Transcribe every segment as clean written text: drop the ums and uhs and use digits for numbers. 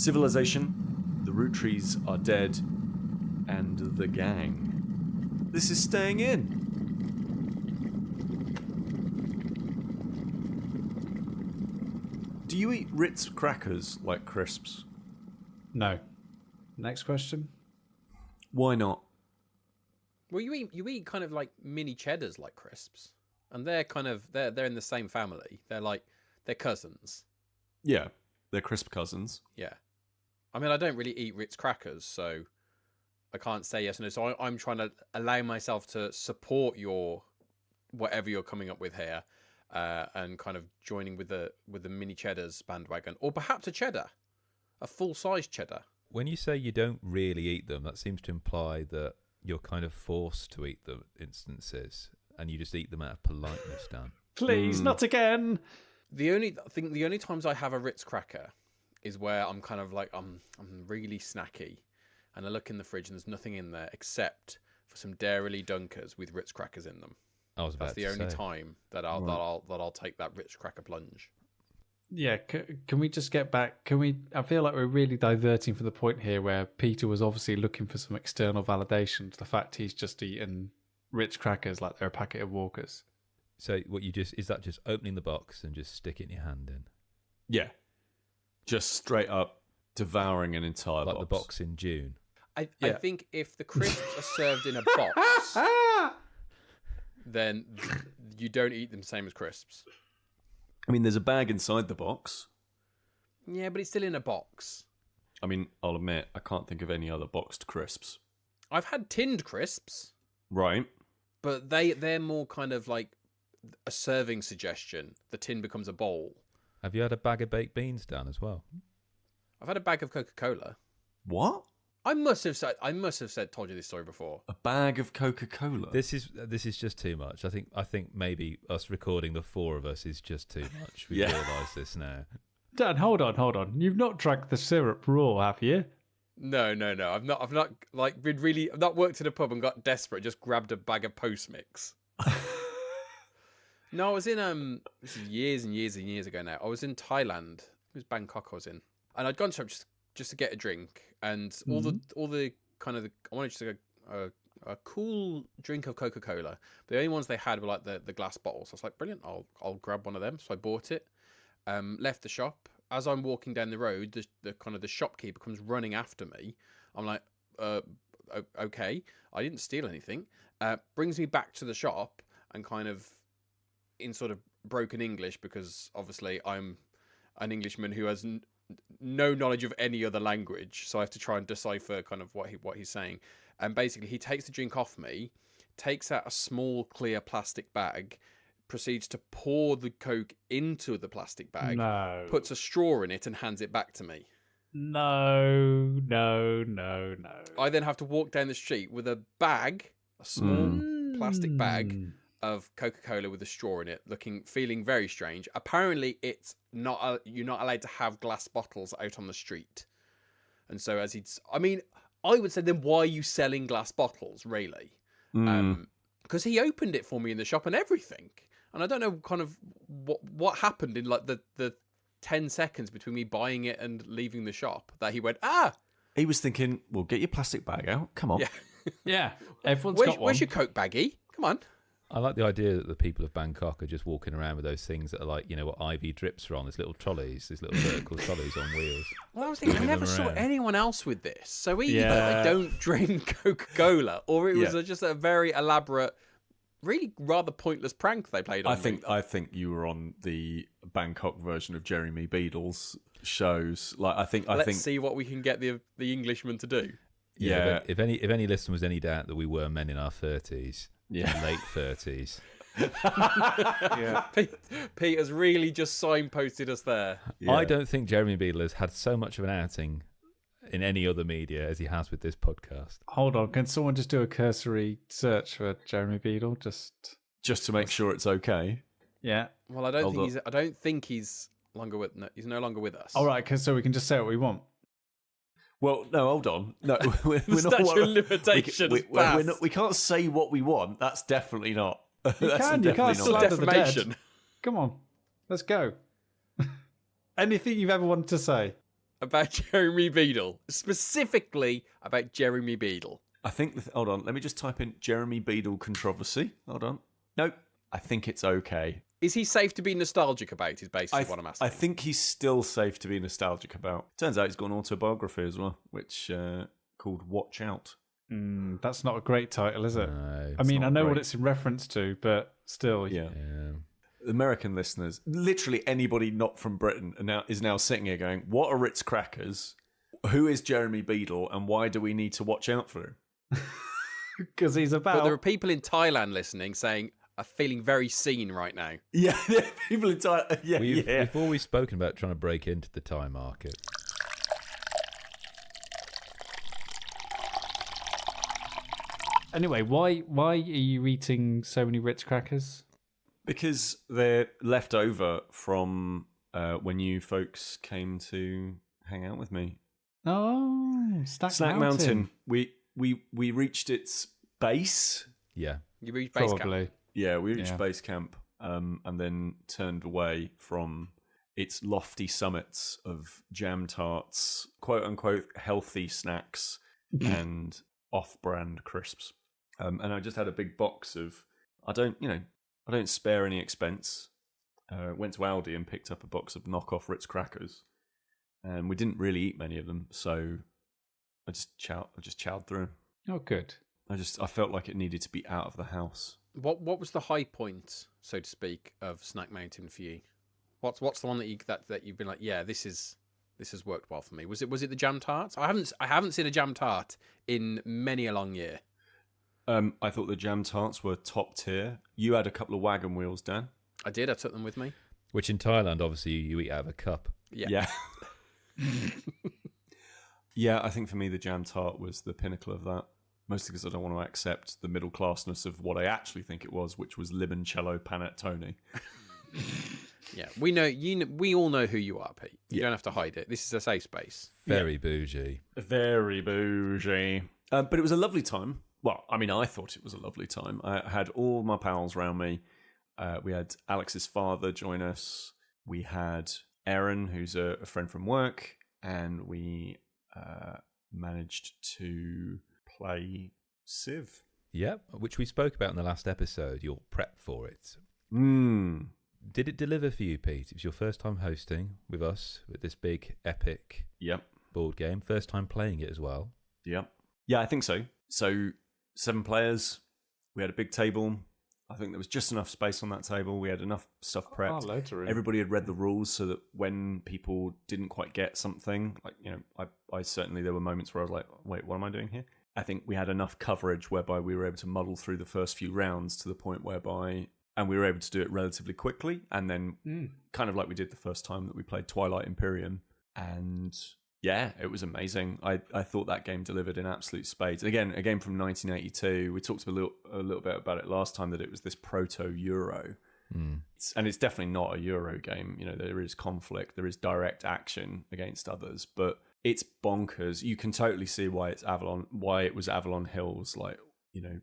Civilization, the Roottrees are dead, and the gang. This is staying in. Do you eat Ritz crackers like crisps? No. Next question. Why not? Well, you eat kind of like mini cheddars like crisps, and they're in the same family. They're cousins. Yeah, they're crisp cousins. Yeah, I mean, I don't really eat Ritz crackers, so I can't say yes or no. So I'm trying to allow myself to support your whatever you're coming up with here, and kind of joining with the mini cheddars bandwagon, or perhaps a cheddar, a full size cheddar. When you say you don't really eat them, that seems to imply that you're kind of forced to eat the instances, and you just eat them out of politeness, Dan. Please, not again. The only times I have a Ritz cracker is where I'm kind of like I'm really snacky, and I look in the fridge and there's nothing in there except for some Dairy Dunkers with Ritz crackers in them. That's the only time that I'll take that Ritz cracker plunge. Yeah, can we just get back? I feel like we're really diverting from the point here where Peter was obviously looking for some external validation to the fact he's just eaten Ritz crackers like they're a packet of Walkers. So is that just opening the box and just sticking your hand in? Yeah. Just straight up devouring an entire box. Like the box in June. I think if the crisps are served in a box, then you don't eat them same as crisps. I mean, there's a bag inside the box. Yeah, but it's still in a box. I mean, I'll admit, I can't think of any other boxed crisps. I've had tinned crisps. Right. But they're more kind of like a serving suggestion. The tin becomes a bowl. Have you had a bag of baked beans, Dan, as well? I've had a bag of Coca-Cola. What? I must have told you this story before. A bag of Coca-Cola. This is just too much. I think maybe us recording the four of us is just too much. We realise this now. Dan, hold on. You've not drank the syrup raw, have you? No. I've not like been really. I've not worked in a pub and got desperate. Just grabbed a bag of post mix. No, I was in this is years and years and years ago now. I was in Thailand. It was Bangkok. I was in, and I'd gone to just to get a drink, and all the kind of I wanted just a cool drink of Coca-Cola. The only ones they had were like the glass bottles. So I was like, brilliant. I'll grab one of them. So I bought it. Left the shop. As I'm walking down the road, the shopkeeper comes running after me. I'm like, okay, I didn't steal anything. Brings me back to the shop and kind of in sort of broken English, because obviously I'm an Englishman who has no knowledge of any other language, so I have to try and decipher kind of what he's saying. And basically, he takes the drink off me, takes out a small clear plastic bag, proceeds to pour the Coke into the plastic bag, puts a straw in it, and hands it back to me. No. I then have to walk down the street with a bag, a small plastic bag of Coca-Cola with a straw in it, feeling very strange. Apparently, it's not you're not allowed to have glass bottles out on the street. And so I would say, then why are you selling glass bottles, really? Because he opened it for me in the shop and everything. And I don't know kind of what happened in like the 10 seconds between me buying it and leaving the shop that he went, He was thinking, well, get your plastic bag out. Come on. Yeah. Yeah. Everyone's got one. Where's your Coke baggie? Come on. I like the idea that the people of Bangkok are just walking around with those things that are like, you know, what IV drips are on, these little trolleys, these little vertical trolleys on wheels. Well, I was thinking, I never saw anyone else with this. So either they don't drink Coca-Cola, or it was just a very elaborate, really rather pointless prank they played on me. I think you were on the Bangkok version of Jeremy Beadle's shows. Like, Let's see what we can get the Englishman to do. Yeah. If any listener was any doubt that we were men in our 30s, late 30s. Pete has really just signposted us there. Yeah. I don't think Jeremy Beadle has had so much of an outing in any other media as he has with this podcast. Hold on, can someone just do a cursory search for Jeremy Beadle? Just to make sure it's okay. Yeah. Well, I don't think he's longer with. No, he's no longer with us. All right, so we can just say what we want. Well, no, hold on. No, we're not. Statute of limitations. We can't say what we want. That's definitely not. You can't slander the dead. Come on, let's go. Anything you've ever wanted to say? about Jeremy Beadle, specifically about Jeremy Beadle? I think. Hold on. Let me just type in Jeremy Beadle controversy. Hold on. Nope. I think it's okay. Is he safe to be nostalgic about? Is basically what I'm asking. I think he's still safe to be nostalgic about. Turns out he's got an autobiography as well, which called Watch Out. That's not a great title, is it? No, I mean, I know great. what it's in reference to, but still. Yeah. yeah. American listeners, literally anybody not from Britain is now sitting here going, what are Ritz crackers? Who is Jeremy Beadle? And why do we need to watch out for him? Because he's about... But there are people in Thailand listening saying, are feeling very seen right now. Yeah, people in Thailand. Yeah, We've always spoken about trying to break into the Thai market. Anyway, why are you eating so many Ritz crackers? Because they're left over from when you folks came to hang out with me. Oh, Snack Mountain. We reached its base. Yeah. You reach base camp. Probably. Yeah, we reached base camp and then turned away from its lofty summits of jam tarts, quote unquote healthy snacks, and off-brand crisps. And I just had a big box of. I don't spare any expense. Went to Aldi and picked up a box of knockoff Ritz crackers, and we didn't really eat many of them, so I just chowed through 'em. Oh, good. I felt like it needed to be out of the house. What was the high point, so to speak, of Snack Mountain for you? What's the one that you've been like, yeah, this has worked well for me? Was it the jam tarts? I haven't seen a jam tart in many a long year. I thought the jam tarts were top tier. You had a couple of wagon wheels, Dan. I did. I took them with me. Which in Thailand, obviously, you eat out of a cup. Yeah. Yeah, I think for me the jam tart was the pinnacle of that. Mostly because I don't want to accept the middle classness of what I actually think it was, which was limoncello panettone. Yeah, we know we all know who you are, Pete. You don't have to hide it. This is a safe space. Very bougie. Very bougie. But it was a lovely time. Well, I mean, I thought it was a lovely time. I had all my pals around me. We had Alex's father join us. We had Aaron, who's a friend from work, and we managed to play Civ. Yep, which we spoke about in the last episode, your prep for it. Did it deliver for you, Pete? It was your first time hosting with us with this big, epic board game. First time playing it as well. Yep. Yeah, I think so. So 7 players. We had a big table. I think there was just enough space on that table. We had enough stuff prepped. Loads of room. Everybody had read the rules so that when people didn't quite get something, like, I certainly, there were moments where I was like, wait, what am I doing here? I think we had enough coverage whereby we were able to muddle through the first few rounds to the point whereby, and we were able to do it relatively quickly. And then kind of like we did the first time that we played Twilight Imperium. And yeah, it was amazing. I thought that game delivered in absolute spades. Again, a game from 1982. We talked a little bit about it last time, that it was this proto-Euro. And it's definitely not a Euro game. There is conflict, there is direct action against others, but it's bonkers. You can totally see why it was Avalon Hill's, like,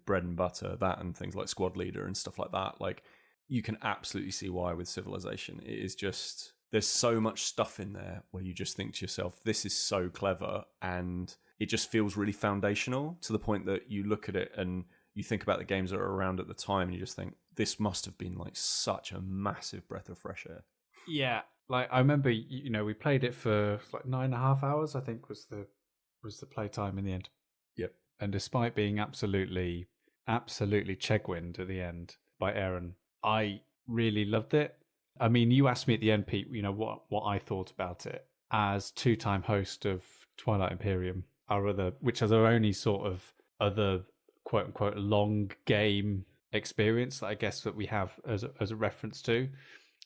bread and butter, that, and things like Squad Leader and stuff like that. Like, you can absolutely see why with Civilization. It is just, there's so much stuff in there where you just think to yourself, this is so clever, and it just feels really foundational, to the point that you look at it and you think about the games that are around at the time and you just think, this must have been like such a massive breath of fresh air. Yeah, like I remember, we played it for like 9.5 hours, I think was the play time in the end. Yep. And despite being absolutely chegwined at the end by Aaron, I really loved it. I mean, you asked me at the end, Pete, what I thought about it as 2-time host of Twilight Imperium, which is our only sort of other quote unquote long game experience, I guess, that we have as a reference to.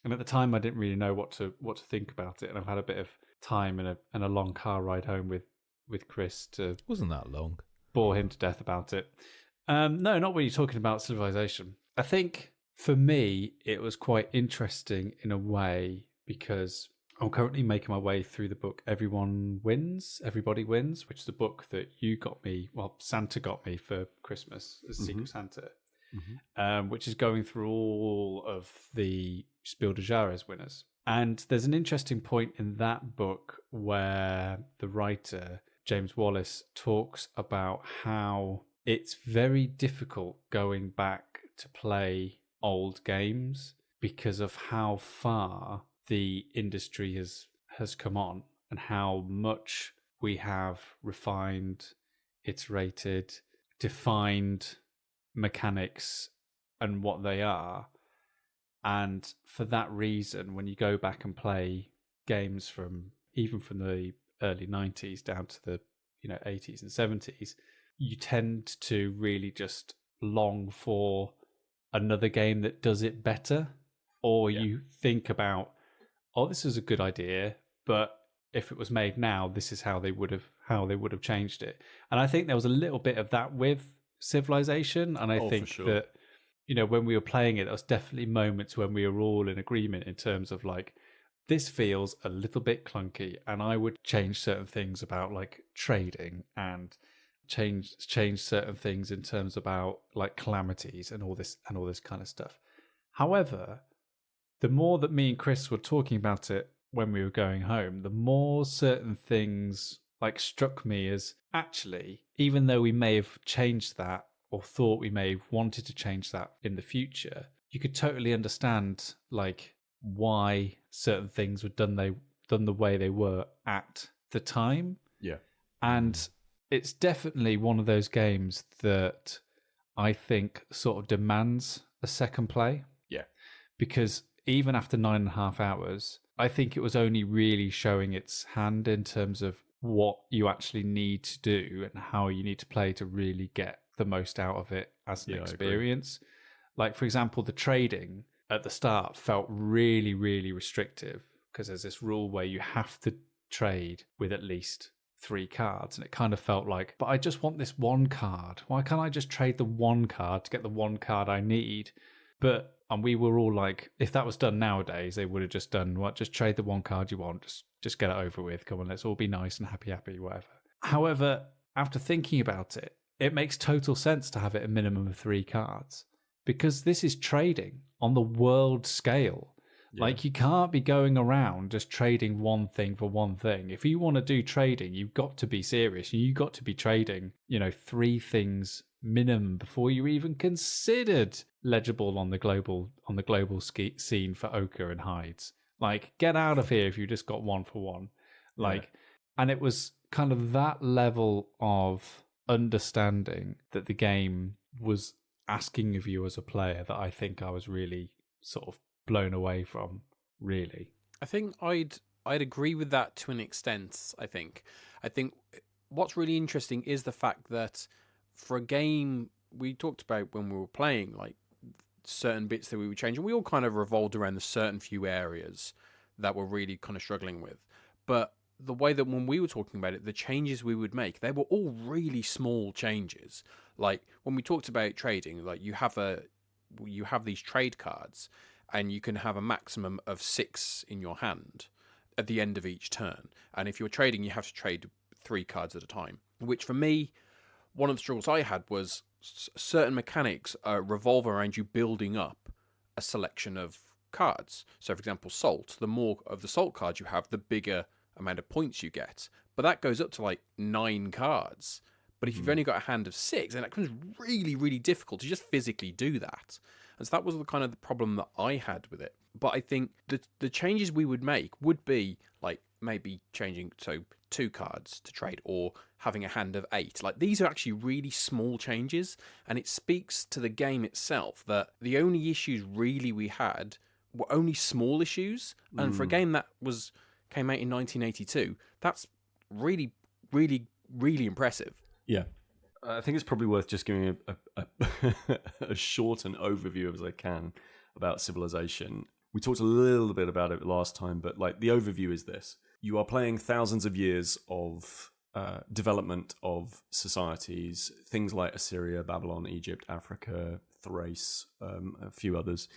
And at the time, I didn't really know what to think about it, and I've had a bit of time and a long car ride home with Kris to Wasn't that long? bore him to death about it. No, not really talking about Civilization. I think for me, it was quite interesting in a way, because I'm currently making my way through the book Everybody Wins, which is the book that you got me, well, Santa got me for Christmas as Secret Santa. which is going through all of the Spiel des Jahres winners. And there's an interesting point in that book where the writer, James Wallace, talks about how it's very difficult going back to play old games because of how far the industry has come on and how much we have refined, iterated, defined mechanics and what they are. And for that reason, when you go back and play games from the early 90s down to the 80s and 70s, you tend to really just long for another game that does it better, or you think about, oh, this is a good idea, but if it was made now, this is how they would have changed it. And I think there was a little bit of that with Civilization, and I think that when we were playing it, there was definitely moments when we were all in agreement in terms of like, this feels a little bit clunky, and I would change certain things about like trading and change certain things in terms about like calamities and all this kind of stuff. However, the more that me and Kris were talking about it when we were going home, the more certain things like struck me as actually, even though we may have changed that or thought we may have wanted to change that in the future, you could totally understand like why certain things were done the way they were at the time. Yeah. And it's definitely one of those games that I think sort of demands a second play. Yeah. Because even after 9.5 hours, I think it was only really showing its hand in terms of what you actually need to do and how you need to play to really get the most out of it as an experience. Like, for example, the trading at the start felt really, really restrictive because there's this rule where you have to trade with at least 3 cards, and it kind of felt like, but I just want this one card. Why can't I just trade the one card to get the one card I need? And we were all like, if that was done nowadays, they would have just done what? Just trade the one card you want. Just get it over with. Come on, let's all be nice and happy, whatever. However, after thinking about it, it makes total sense to have it a minimum of 3 cards because this is trading on the world scale. Yeah. Like, you can't be going around just trading one thing for one thing. If you want to do trading, you've got to be serious. You've got to be trading, 3 things minimum before you're even considered legible on the global scene for ochre and hides. Like, get out of here if you just got 1 for 1. And it was kind of that level of understanding that the game was asking of you as a player that I think I was really sort of blown away from, really. I think I'd agree with that to an extent. I think what's really interesting is the fact that for a game we talked about when we were playing, like certain bits that we would change, and we all kind of revolved around the certain few areas that we're really kind of struggling with. But the way that when we were talking about it, the changes we would make, they were all really small changes. Like when we talked about trading, like you have these trade cards, and you can have a maximum of 6 in your hand at the end of each turn. And if you're trading, you have to trade 3 cards at a time, which for me, one of the struggles I had was certain mechanics revolve around you building up a selection of cards. So, for example, salt, the more of the salt cards you have, the bigger amount of points you get. But that goes up to like 9 cards. But if you've only got a hand of 6, then it becomes really, really difficult to just physically do that. And so that was the kind of the problem that I had with it. But I think the changes we would make would be like maybe changing 2 cards to trade, or having a hand of 8. Like, these are actually really small changes, and it speaks to the game itself that the only issues really we had were only small issues. And for a game that came out in 1982, that's really, really, really impressive. Yeah. I think it's probably worth just giving a short an overview as I can about Civilization. We talked a little bit about it last time, but like the overview is this. You are playing thousands of years of development of societies, things like Assyria, Babylon, Egypt, Africa, Thrace, a few others.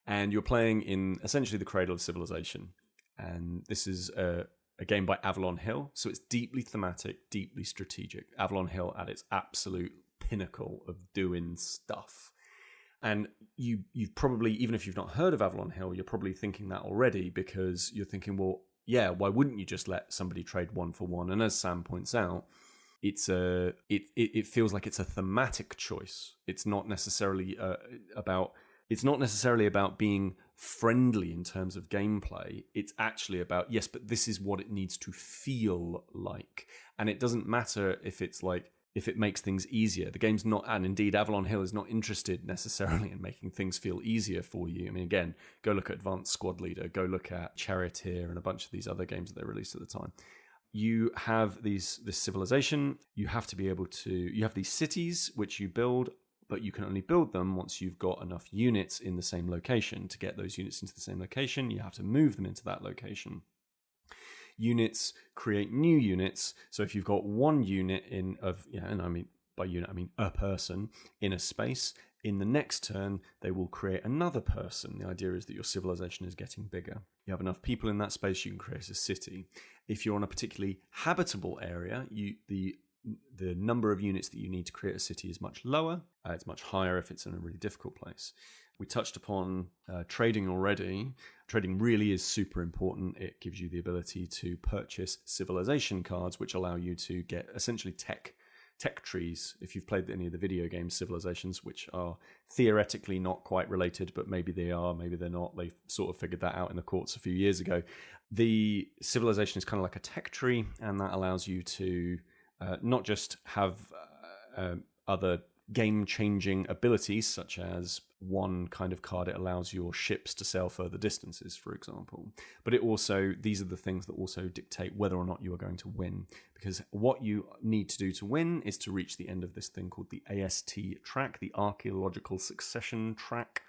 And you're playing in essentially the cradle of civilization. And this is a game by Avalon Hill. So it's deeply thematic, deeply strategic. Avalon Hill at its absolute pinnacle of doing stuff. And you've probably, even if you've not heard of Avalon Hill, you're probably thinking that already, because you're thinking, well, yeah, why wouldn't you just let somebody trade 1 for 1? And as Sam points out, it feels like it's a thematic choice. It's not necessarily about being friendly in terms of gameplay. It's actually about, yes, but this is what it needs to feel like. And it doesn't matter if it makes things easier. The game's not, and indeed Avalon Hill is not interested necessarily in making things feel easier for you. I mean, again, go look at Advanced Squad Leader, go look at Charioteer and a bunch of these other games that they released at the time. You have this civilization, you have these cities which you build, but you can only build them once you've got enough units in the same location. To get those units into the same location, you have to move them into that location. Units create new units. So if you've got one unit and I mean by unit I mean a person in a space, in the next turn they will create another person. The idea is that your civilization is getting bigger. You have enough people in that space, you can create a city. If you're on a particularly habitable area, the number of units that you need to create a city is much lower. It's much higher if it's in a really difficult place. We touched upon trading already. Trading really is super important. It gives you the ability to purchase civilization cards, which allow you to get essentially tech trees. If you've played any of the video game Civilizations, which are theoretically not quite related, but maybe they are, maybe they're not. They sort of figured that out in the courts a few years ago. The civilization is kind of like a tech tree, and that allows you to not just have other game-changing abilities, such as one kind of card, it allows your ships to sail further distances, for example. But these are the things that also dictate whether or not you are going to win. Because what you need to do to win is to reach the end of this thing called the AST track, the Archaeological Succession track.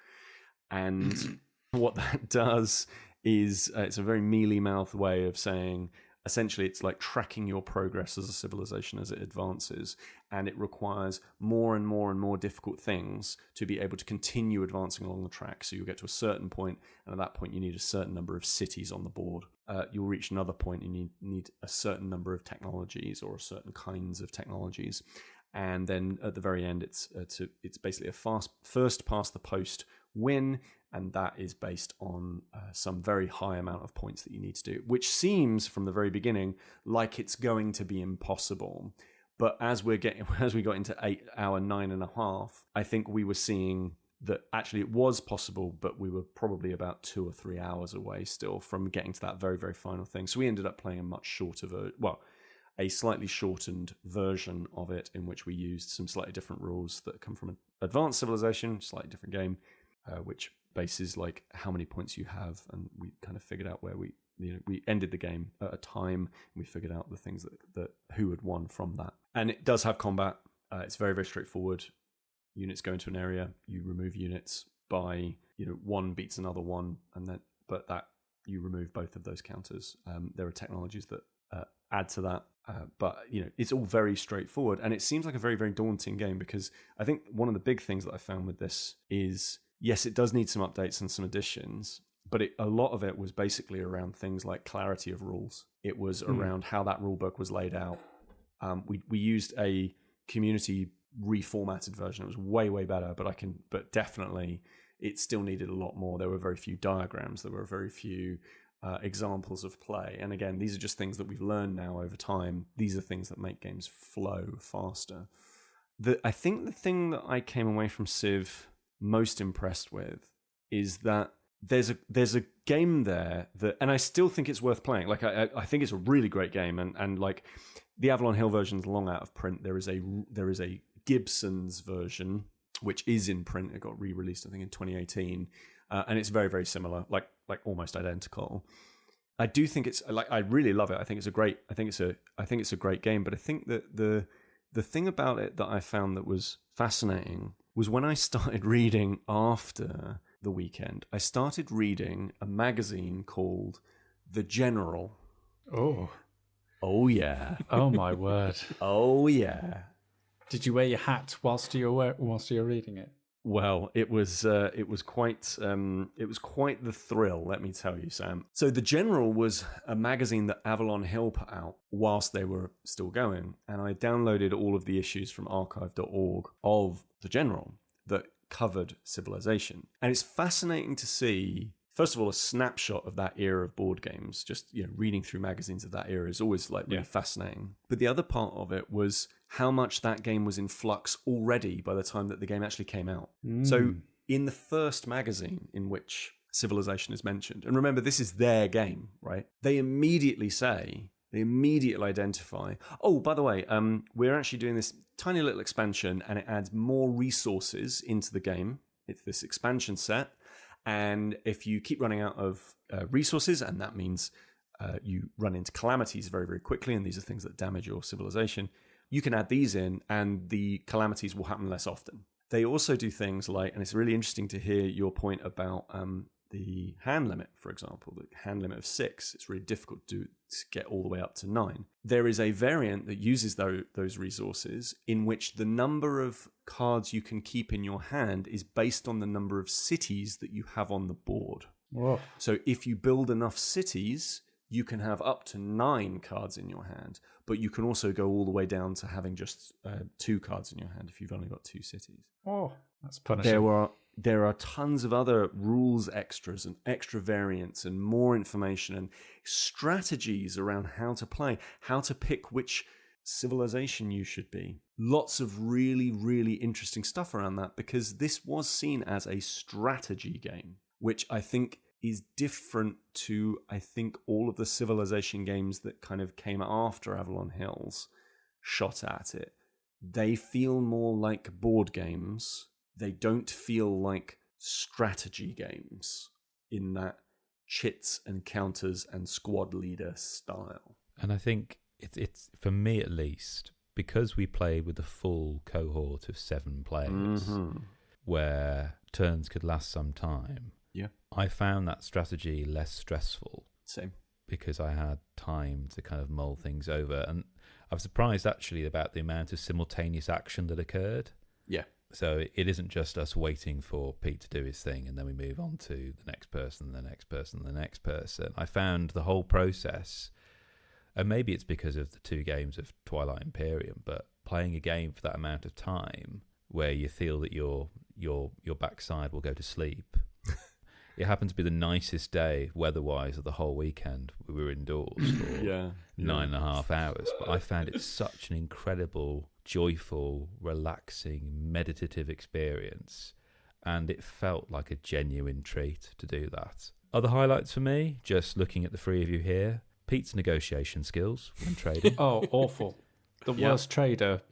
And what that does is, it's a very mealy-mouthed way of saying, essentially, it's like tracking your progress as a civilization as it advances, and it requires more and more and more difficult things to be able to continue advancing along the track. So you'll get to a certain point, and at that point you need a certain number of cities on the board. You'll reach another point, and you need a certain number of technologies or certain kinds of technologies. And then at the very end, it's basically a first past the post win, and that is based on some very high amount of points that you need to do, which seems from the very beginning like it's going to be impossible. But as we got into 8-hour 9.5, I think we were seeing that actually it was possible, but we were probably about 2 or 3 hours away still from getting to that very, very final thing. So we ended up playing a much shorter a slightly shortened version of it, in which we used some slightly different rules that come from an Advanced Civilization, slightly different game, which bases like how many points you have, and we kind of figured out where we ended the game at a time, and we figured out the things that who had won from that. And it does have combat. It's very, very straightforward. Units go into an area, you remove units by one beats another one, but you remove both of those counters. There are technologies that add to that, but it's all very straightforward, and it seems like a very, very daunting game, because I think one of the big things that I found with this is, yes, it does need some updates and some additions, but a lot of it was basically around things like clarity of rules. It was around how that rulebook was laid out. We used a community reformatted version. It was way, way better, but definitely it still needed a lot more. There were very few diagrams. There were very few examples of play. And again, these are just things that we've learned now over time. These are things that make games flow faster. I think the thing that I came away from Civ most impressed with is that there's a game there that, and I still think it's worth playing. Like I think it's a really great game, and like the Avalon Hill version is long out of print. There is a Gibsons version which is in print. It got re-released I think in 2018, and it's very, very similar, like almost identical. I do think it's like, I really love it. I think it's a great game. But I think that the thing about it that I found that was fascinating was when I started reading after the weekend. I started reading a magazine called The General. Oh yeah. Oh my word. Oh yeah. Did you wear your hat whilst you're reading it? Well, it was quite the thrill, let me tell you, Sam. So The General was a magazine that Avalon Hill put out whilst they were still going, and I downloaded all of the issues from archive.org of The General that covered civilization. And it's fascinating to see, first of all, a snapshot of that era of board games. Just, reading through magazines of that era is always like really fascinating. But the other part of it was how much that game was in flux already by the time that the game actually came out. So in the first magazine in which Civilization is mentioned, and remember, this is their game, right? They immediately identify, oh, by the way, we're actually doing this tiny little expansion and it adds more resources into the game. It's this expansion set. And if you keep running out of resources, and that means you run into calamities very, very quickly, and these are things that damage your civilization, you can add these in and the calamities will happen less often. They also do things like, and it's really interesting to hear your point about the hand limit, for example, the hand limit of 6. It's really difficult to get all the way up to 9. There is a variant that uses those resources in which the number of cards you can keep in your hand is based on the number of cities that you have on the board. Whoa. So if you build enough cities, you can have up to 9 cards in your hand, but you can also go all the way down to having just 2 cards in your hand if you've only got 2 cities. Oh, that's punishing. There are tons of other rules extras and extra variants and more information and strategies around how to play, how to pick which civilization you should be. Lots of really, really interesting stuff around that, because this was seen as a strategy game, which I think is different to, all of the civilization games that kind of came after Avalon Hills shot at it. They feel more like board games. They don't feel like strategy games in that chits and counters and squad leader style. And I think it's for me at least, because we played with a full cohort of 7 players, where turns could last some time. Yeah, I found that strategy less stressful. Same. Because I had time to kind of mull things over. And I'm surprised actually about the amount of simultaneous action that occurred. Yeah. So it isn't just us waiting for Pete to do his thing and then we move on to the next person, the next person, the next person. I found the whole process, and maybe it's because of the 2 games of Twilight Imperium, but playing a game for that amount of time where you feel that your backside will go to sleep. It happened to be the nicest day weather-wise of the whole weekend. We were indoors for 9.5 hours, but I found it such an incredible, joyful, relaxing, meditative experience, and it felt like a genuine treat to do that. Other highlights for me, just looking at the 3 of you here, Pete's negotiation skills when trading. Oh, awful. The worst trader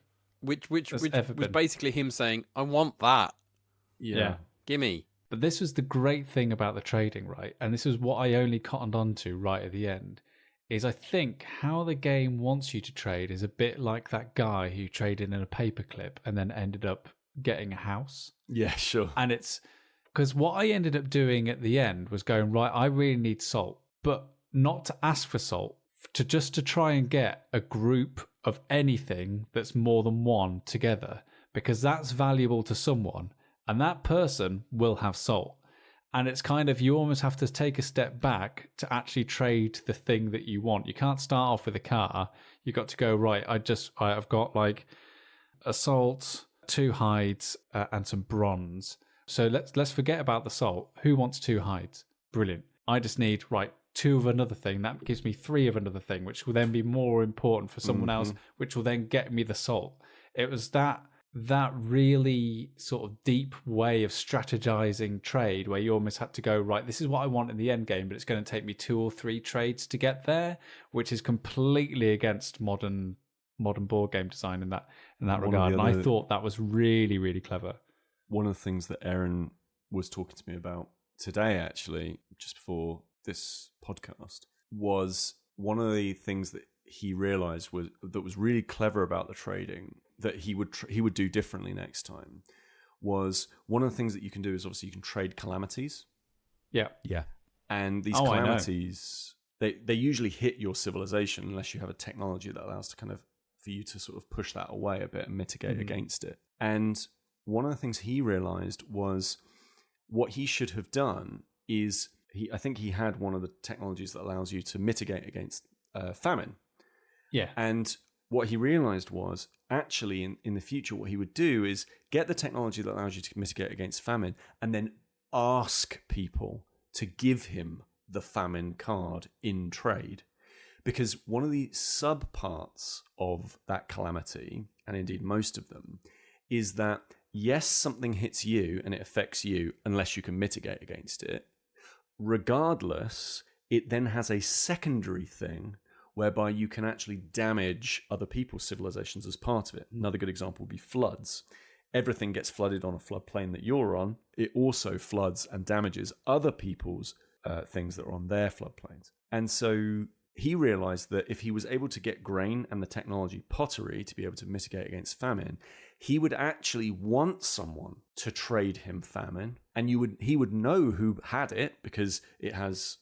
which was ever been. Basically him saying, I want that. Yeah. Gimme. But this was the great thing about the trading, right? And this is what I only cottoned on to right at the end, is I think how the game wants you to trade is a bit like that guy who traded in a paperclip and then ended up getting a house. Yeah, sure. And it's because what I ended up doing at the end was going, right, I really need salt, but not to ask for salt, to try and get a group of anything that's more than 1 together, because that's valuable to someone. And that person will have salt. And it's kind of, you almost have to take a step back to actually trade the thing that you want. You can't start off with a car. You've got to go, right, I've got like a salt, 2 hides, and some bronze. So let's forget about the salt. Who wants 2 hides? Brilliant. I just need, 2 of another thing. That gives me 3 of another thing, which will then be more important for someone else, which will then get me the salt. It was that really sort of deep way of strategizing trade where you almost had to go, right, this is what I want in the end game, but it's going to take me 2 or 3 trades to get there, which is completely against modern board game design in that regard. And I thought that was really, really clever. One of the things that Aaron was talking to me about today, actually, just before this podcast, was one of the things that he realized was really clever about the trading that he would do differently next time. Was one of the things that you can do is obviously you can trade calamities. Yeah. And these calamities, they usually hit your civilization unless you have a technology that allows for you to sort of push that away a bit and mitigate against it. And one of the things he realized was what he should have done is I think he had one of the technologies that allows you to mitigate against famine. Yeah. And what he realized was actually in the future, what he would do is get the technology that allows you to mitigate against famine and then ask people to give him the famine card in trade. Because one of the subparts of that calamity, and indeed most of them, is that yes, something hits you and it affects you unless you can mitigate against it. Regardless, it then has a secondary thing whereby you can actually damage other people's civilizations as part of it. Another good example would be floods. Everything gets flooded on a floodplain that you're on. It also floods and damages other people's things that are on their floodplains. And so he realized that if he was able to get grain and the technology pottery to be able to mitigate against famine, he would actually want someone to trade him famine, and he would know who had it because it has,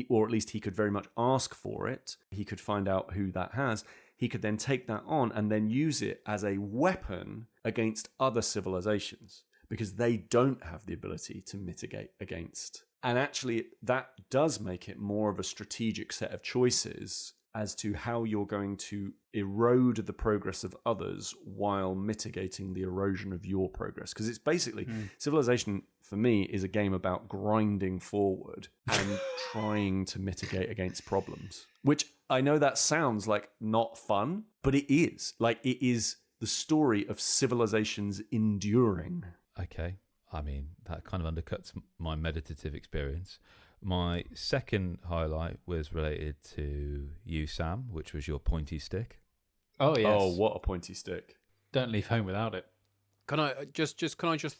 or at least he could very much ask for it. He could find out who that has. He could then take that on and then use it as a weapon against other civilizations because they don't have the ability to mitigate against. And actually, that does make it more of a strategic set of choices as to how you're going to erode the progress of others while mitigating the erosion of your progress. Because it's basically, Civilization, for me, is a game about grinding forward and trying to mitigate against problems. Which I know that sounds like not fun, but it is. Like, it is the story of civilizations enduring. Okay. I mean, that kind of undercuts my meditative experience. My second highlight was related to you, Sam, which was your pointy stick. Oh, yes. Oh, what a pointy stick. Don't leave home without it. Can I just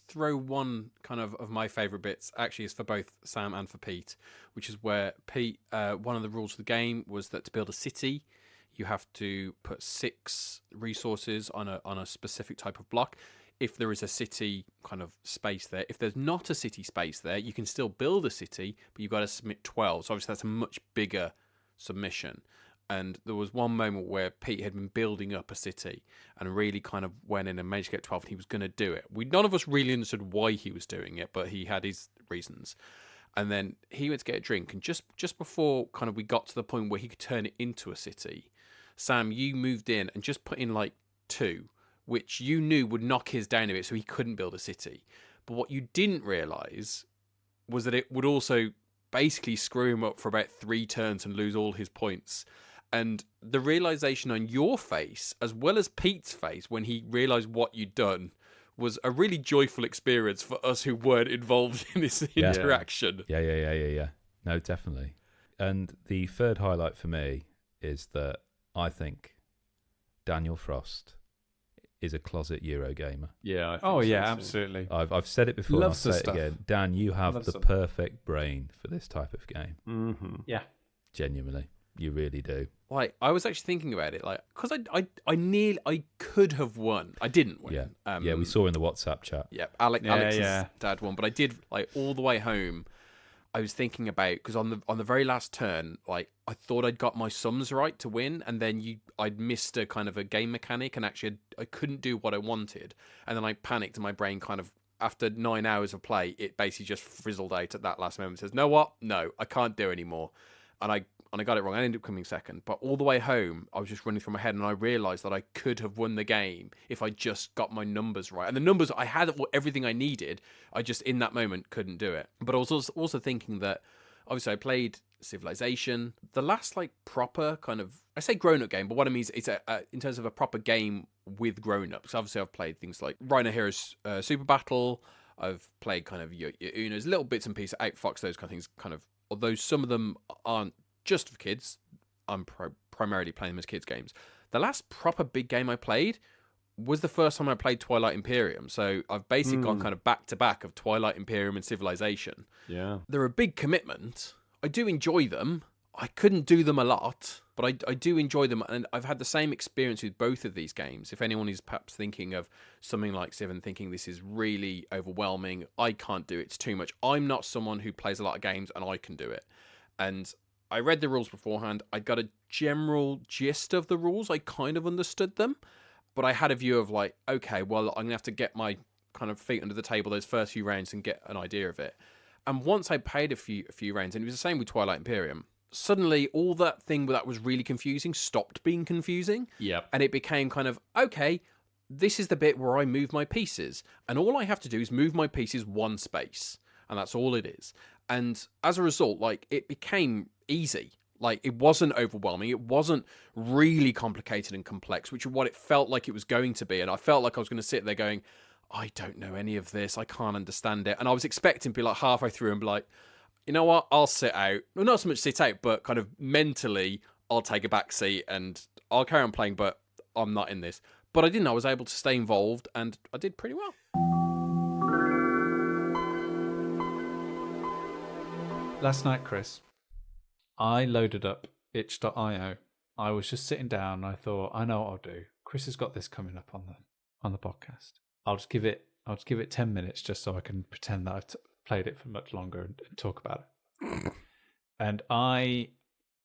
throw one kind of my favourite bits? Actually, it's for both Sam and for Pete, which is where Pete, one of the rules of the game was that to build a city, you have to put 6 resources on a specific type of block. If there is a city kind of space there. If there's not a city space there, you can still build a city, but you've got to submit 12. So obviously that's a much bigger submission. And there was one moment where Pete had been building up a city and really kind of went in and managed to get 12 and he was going to do it. None of us really understood why he was doing it, but he had his reasons. And then he went to get a drink. And just before kind of we got to the point where he could turn it into a city, Sam, you moved in and just put in like 2, which you knew would knock his down a bit so he couldn't build a city. But what you didn't realise was that it would also basically screw him up for about 3 turns and lose all his points. And the realisation on your face, as well as Pete's face, when he realised what you'd done, was a really joyful experience for us who weren't involved in this interaction. Yeah. No, definitely. And the third highlight for me is that I think Daniel Frost is a closet Eurogamer. Yeah. I think absolutely. I've said it before. Loves and I'll the say it again. Dan, you have the perfect brain for this type of game. Mm-hmm. Yeah. Genuinely, you really do. Like, I was actually thinking about it, like, because I could have won. I didn't win. Yeah, we saw in the WhatsApp chat. Yeah, Alex's dad won, but I did, like, all the way home. I was thinking about, because on the very last turn, like, I thought I'd got my sums right to win, and then I'd missed a kind of a game mechanic, and actually I couldn't do what I wanted, and then I panicked, and my brain kind of, after 9 hours of play, it basically just frizzled out at that last moment. It says, "Know what? No, I can't do anymore," and I got it wrong. I ended up coming second, but all the way home, I was just running through my head, and I realised that I could have won the game if I just got my numbers right. And the numbers, I had everything I needed. I just, in that moment, couldn't do it. But I was also thinking that, obviously, I played Civilization. The last, like, proper kind of, I say grown-up game, but what I mean is it's in terms of a proper game with grown-ups. Obviously, I've played things like Rhino Heroes Super Battle. I've played kind of your Unos, little bits and pieces, Outfox, those kind of things, kind of, although some of them aren't just for kids, I'm primarily playing them as kids games. The last proper big game I played was the first time I played Twilight Imperium. So I've basically gone kind of back to back of Twilight Imperium and Civilization. Yeah. They're a big commitment. I do enjoy them. I couldn't do them a lot, but I do enjoy them. And I've had the same experience with both of these games. If anyone is perhaps thinking of something like Civ and thinking this is really overwhelming, I can't do it. It's too much. I'm not someone who plays a lot of games and I can do it. And I read the rules beforehand. I got a general gist of the rules. I kind of understood them, but I had a view of like, okay, well, I'm going to have to get my kind of feet under the table those first few rounds and get an idea of it. And once I played a few rounds, and it was the same with Twilight Imperium, suddenly all that thing that was really confusing stopped being confusing. Yep. And it became kind of, okay, this is the bit where I move my pieces. And all I have to do is move my pieces one space. And that's all it is. And as a result, like, it became easy. Like, it wasn't overwhelming. It wasn't really complicated and complex, which is what it felt like it was going to be. And I felt like I was going to sit there going, I don't know any of this. I can't understand it. And I was expecting to be like halfway through and be like, you know what? I'll sit out. Well, not so much sit out, but kind of mentally, I'll take a back seat and I'll carry on playing, but I'm not in this. But I didn't. I was able to stay involved and I did pretty well. Last night, Kris, I loaded up itch.io. I was just sitting down and I thought, I know what I'll do. Kris has got this coming up on the podcast. I'll just give it 10 minutes just so I can pretend that I've played it for much longer and talk about it. And I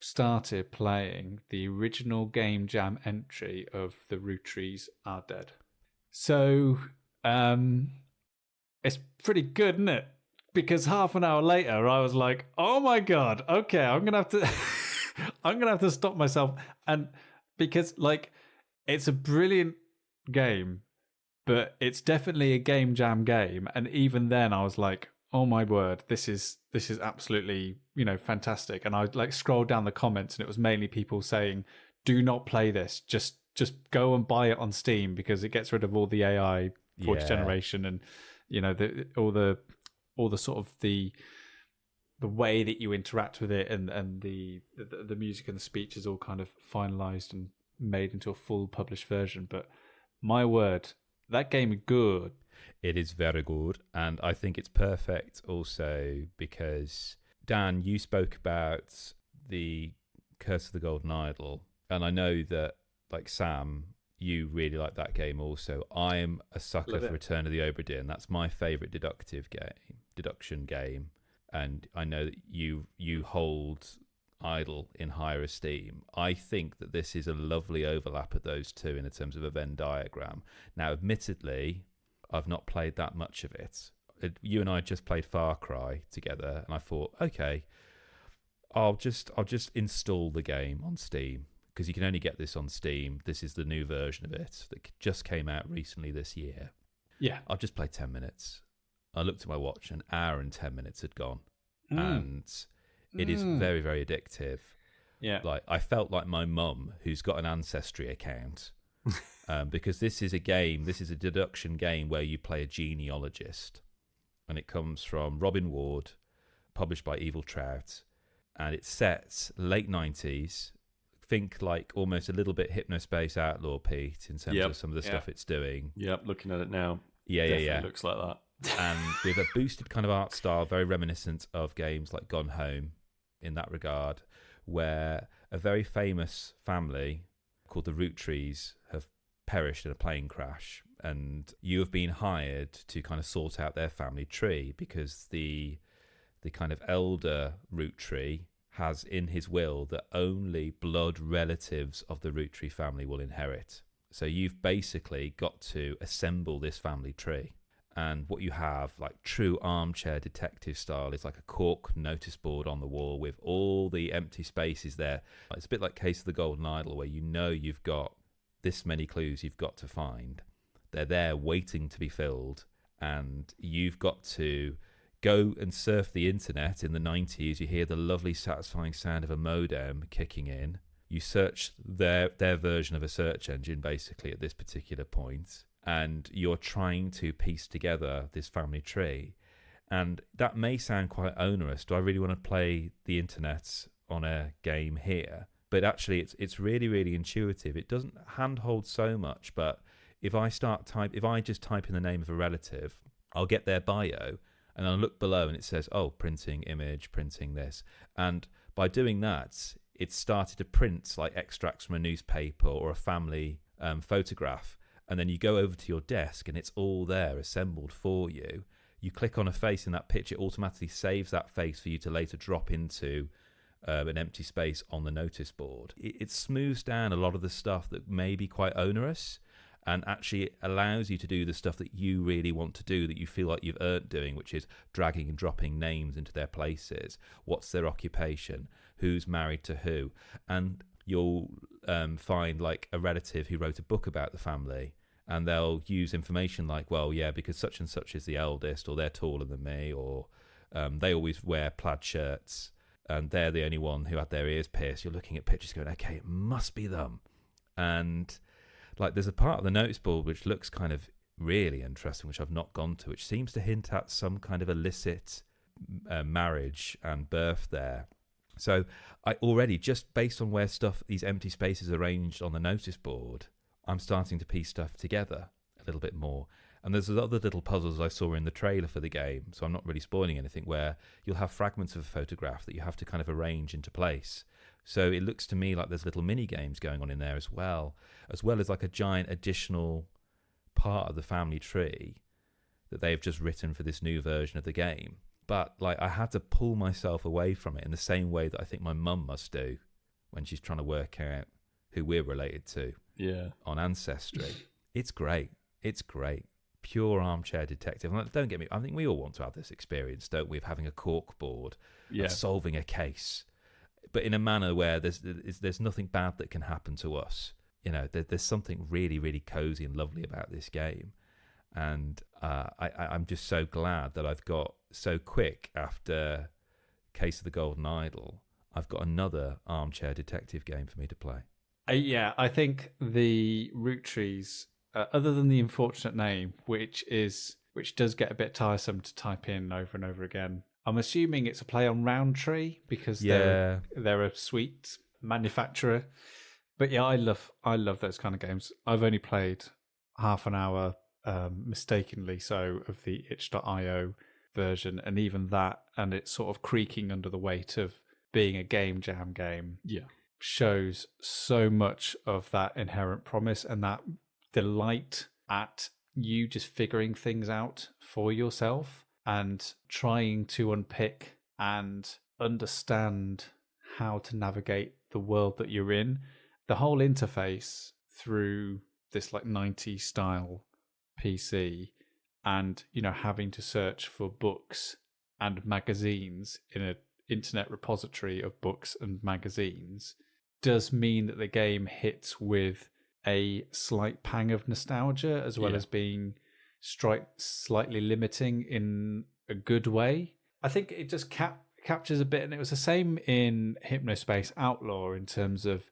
started playing the original Game Jam entry of the Roottrees Are Dead. So it's pretty good, isn't it? Because half an hour later, I was like, "Oh my god, okay, I'm gonna have to stop myself." And because like, it's a brilliant game, but it's definitely a Game Jam game. And even then, I was like, "Oh my word, this is absolutely fantastic." And I like scrolled down the comments, and it was mainly people saying, "Do not play this. Just go and buy it on Steam because it gets rid of all the AI voice generation and all the sort of the way that you interact with it and the music and the speech is all kind of finalized and made into a full published version." But my word, that game is good. It is very good, and I think it's perfect also because, Dan, you spoke about the Curse of the Golden Idol, and I know that, like Sam, you really like that game also. I am a sucker for Return of the Obra Dinn. That's my favourite deduction game, and I know that you hold Idol in higher esteem. I think that this is a lovely overlap of those two in terms of a Venn diagram. Now, admittedly, I've not played that much of it. You and I just played Far Cry together, and I thought, okay, I'll just install the game on Steam because you can only get this on Steam. This is the new version of it that just came out recently this year. Yeah, I'll just play 10 minutes. I looked at my watch, an hour and 10 minutes had gone, and it is very, very addictive. Yeah, like I felt like my mum, who's got an Ancestry account. Because this is a deduction game where you play a genealogist, and it comes from Robin Ward, published by Evil Trout, and it's set late 90s. Think like almost a little bit Hypnospace Outlaw, Pete, in terms of some of the stuff it's doing. Yep, looking at it now. Yeah. Looks like that. And with a boosted kind of art style, very reminiscent of games like Gone Home in that regard, where a very famous family called the Roottrees have perished in a plane crash, and you have been hired to kind of sort out their family tree because the kind of elder Roottree has in his will that only blood relatives of the Roottree family will inherit. So you've basically got to assemble this family tree. And what you have, like true armchair detective style, is like a cork notice board on the wall with all the empty spaces there. It's a bit like Case of the Golden Idol, where you've got this many clues you've got to find. They're there waiting to be filled, and you've got to go and surf the internet. In the 90s, you hear the lovely satisfying sound of a modem kicking in. You search their version of a search engine, basically, at this particular point, and you're trying to piece together this family tree. And that may sound quite onerous. Do I really want to play the internet on a game here? But actually, it's really, really intuitive. It doesn't handhold so much, but if I just type in the name of a relative, I'll get their bio, and I'll look below, and it says, oh, printing image, printing this. And by doing that, it started to print like extracts from a newspaper or a family photograph. And then you go over to your desk and it's all there assembled for you. You click on a face in that picture, it automatically saves that face for you to later drop into an empty space on the notice board. It smooths down a lot of the stuff that may be quite onerous. and actually allows you to do the stuff that you really want to do, that you feel like you've earned doing, which is dragging and dropping names into their places. What's their occupation? Who's married to who? And you'll find like a relative who wrote a book about the family, and they'll use information like, well, yeah, because such and such is the eldest, or they're taller than me, or they always wear plaid shirts, and they're the only one who had their ears pierced. You're looking at pictures going, okay, it must be them. And like there's a part of the notice board which looks kind of really interesting, which I've not gone to, which seems to hint at some kind of illicit marriage and birth there. So I already, just based on where these empty spaces are arranged on the notice board, I'm starting to piece stuff together a little bit more. And there's other little puzzles I saw in the trailer for the game, so I'm not really spoiling anything, where you'll have fragments of a photograph that you have to kind of arrange into place. So it looks to me like there's little mini games going on in there as well as like a giant additional part of the family tree that they've just written for this new version of the game. But like I had to pull myself away from it in the same way that I think my mum must do when she's trying to work out who we're related to on Ancestry. It's great. It's great. Pure armchair detective. And don't get me, I think we all want to have this experience, don't we, of having a cork board, of solving a case, but in a manner where there's nothing bad that can happen to us. You know, there's something really, really cozy and lovely about this game. And I'm just so glad that I've got so quick after Case of the Golden Idol, I've got another armchair detective game for me to play. I think the Roottrees, other than the unfortunate name, which does get a bit tiresome to type in over and over again. I'm assuming it's a play on Roundtree because they're a sweet manufacturer. But yeah, I love those kind of games. I've only played half an hour, mistakenly so, of the itch.io version, and even that, and it's sort of creaking under the weight of being a game jam game. Yeah, shows so much of that inherent promise and that delight at you just figuring things out for yourself and trying to unpick and understand how to navigate the world that you're in. The whole interface through this like 90s style PC, and having to search for books and magazines in an internet repository of books and magazines does mean that the game hits with a slight pang of nostalgia, as well as being slightly limiting in a good way. I think it just captures a bit, and it was the same in Hypnospace Outlaw in terms of